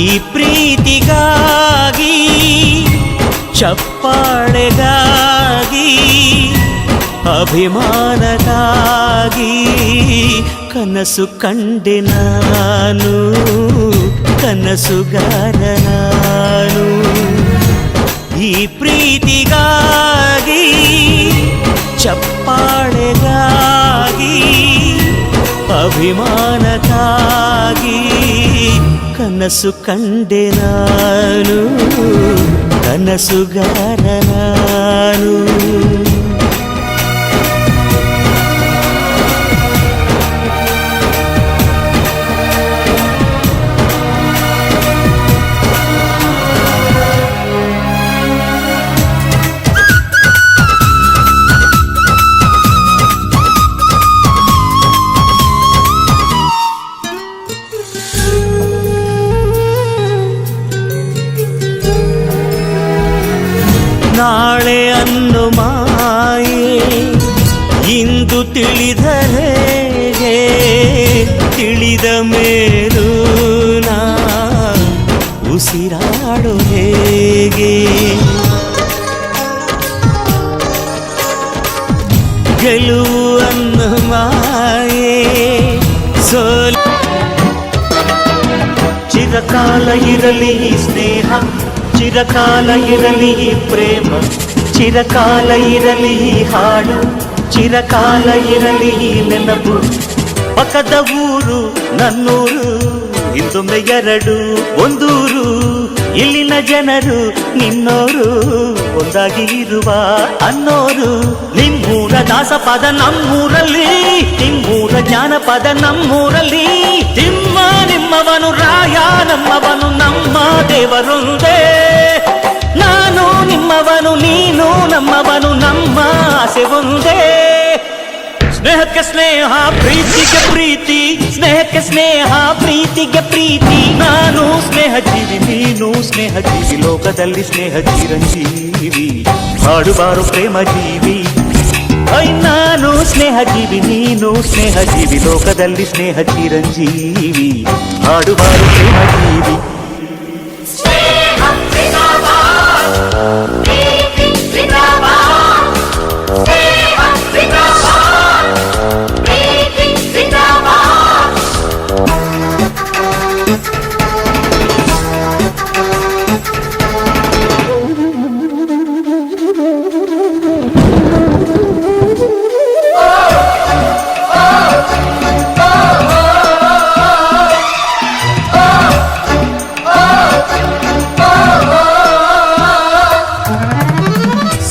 ಈ ಪ್ರೀತಿಗಾಗಿ ಚಪ್ಪಾಳೆಗಾಗಿ ಅಭಿಮಾನಕ್ಕಾಗಿ ಕನಸು ಕಂಡೆ ನಾನು, ಕನಸುಗಾರ ನಾನು. ಈ ಪ್ರೀತಿಗಾಗಿ ಚಪ್ಪಾಳೆಗಾಗಿ ಅಭಿಮಾನಕ್ಕಾಗಿ ಕನಸು ಕಂಡೆ ನಾನು, ಕನಸುಗಾರ ನಾನು. ನಾಳೆ ಅನ್ನು ಮಾಯೆ ಇಂದು ತಿಳಿದರೆ ತಿಳಿದ ಮೇಲೂ ನಾ ಉಸಿರಾಡು ಹೇಗೆ. ಗೆಲುವು ಅನ್ನು ಮಾಯೆ ಸೋಲು ಚಿರಕಾಲ ಇರಲಿ ಸ್ನೇಹ, ಚಿರಕಾಲ ಇರಲಿ ಪ್ರೇಮ, ಚಿರಕಾಲ ಇರಲಿ ಹಾಡು, ಚಿರಕಾಲ ಇರಲಿ ನೆನಪು. ಪಕ್ಕದ ಊರು ನನ್ನೂರು, ಇಂದೊಮ್ಮೆ ಎರಡು ಒಂದೂರು. ಇಲ್ಲಿನ ಜನರು ನಿನ್ನೋರು, ಒಂದಾಗಿ ಇರುವ ಅನ್ನೋರು. ನಿಮ್ಮೂರ ದಾಸಪದ ನಮ್ಮೂರಲ್ಲಿ, ನಿಮ್ಮೂರ ಜಾನಪದ ನಮ್ಮೂರಲ್ಲಿ. ನಿಮ್ಮ ನಿಮ್ಮವನು ರಾಯ ನಮ್ಮವನು, ನಮ್ಮ ದೇವರೊಂದೇ. ನಾನು ನಿಮ್ಮವನು ನೀನು ನಮ್ಮವನು, ನಮ್ಮ ಆಸೆ ಒಂದೇ. ಸ್ನೇಹಕ್ಕೆ ಸ್ನೇಹ ಪ್ರೀತಿಗೆ ಪ್ರೀತಿ, ಸ್ನೇಹಕ್ಕೆ ಸ್ನೇಹ ಪ್ರೀತಿಗೆ ಪ್ರೀತಿ. ನಾನು ಸ್ನೇಹ ಜೀವಿ ನೀನು ಸ್ನೇಹ ಜೀವಿ, ಲೋಕದಲ್ಲಿ ಸ್ನೇಹ ಚಿರಂಜೀವಿ. ಹಾಡುಬಾರು ಪ್ರೇಮ ಜೀವಿ. ನಾನು ಸ್ನೇಹ ಜೀವಿ ನೀನು ಸ್ನೇಹ ಜೀವಿ, ಲೋಕದಲ್ಲಿ ಸ್ನೇಹ ಚಿರಂಜೀವಿ. ಹಾಡುಬಾರು ಪ್ರೇಮ ಜೀವಿ.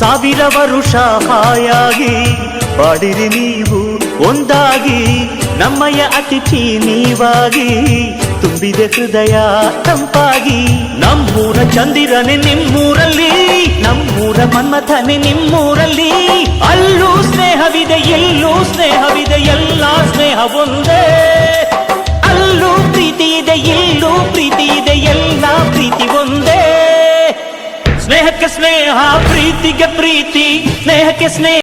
ಸಾವಿರ ವರುಷ ಹಾಯಾಗಿ ಬಾಡಿರಿ ನೀವು ಒಂದಾಗಿ, ನಮ್ಮಯ ಅತಿಥಿ ನೀವಾಗಿ ತುಂಬಿದೆ ಹೃದಯ ತಂಪಾಗಿ. ನಮ್ಮೂರ ಚಂದಿರನೆ ನಿಮ್ಮೂರಲ್ಲಿ, ನಮ್ಮೂರ ಮನ್ಮಥನೆ ನಿಮ್ಮೂರಲ್ಲಿ. ಅಲ್ಲೂ ಸ್ನೇಹವಿದೆ ಎಲ್ಲೂ ಸ್ನೇಹವಿದೆ, ಎಲ್ಲ ಸ್ನೇಹ ಒಂದೇ. ಅಲ್ಲೂ ಪ್ರೀತಿ ಇದೆ ಇಲ್ಲೂ ಪ್ರೀತಿ ಇದೆ, ಎಲ್ಲ ಪ್ರೀತಿ ಒಂದೇ. ಸ್ನೇಹಕ್ಕೆ ಸ್ನೇಹ ಪ್ರೀತಿಗೆ ಪ್ರೀತಿ, ಸ್ನೇಹಕ್ಕೆ ಸ್ನೇಹ.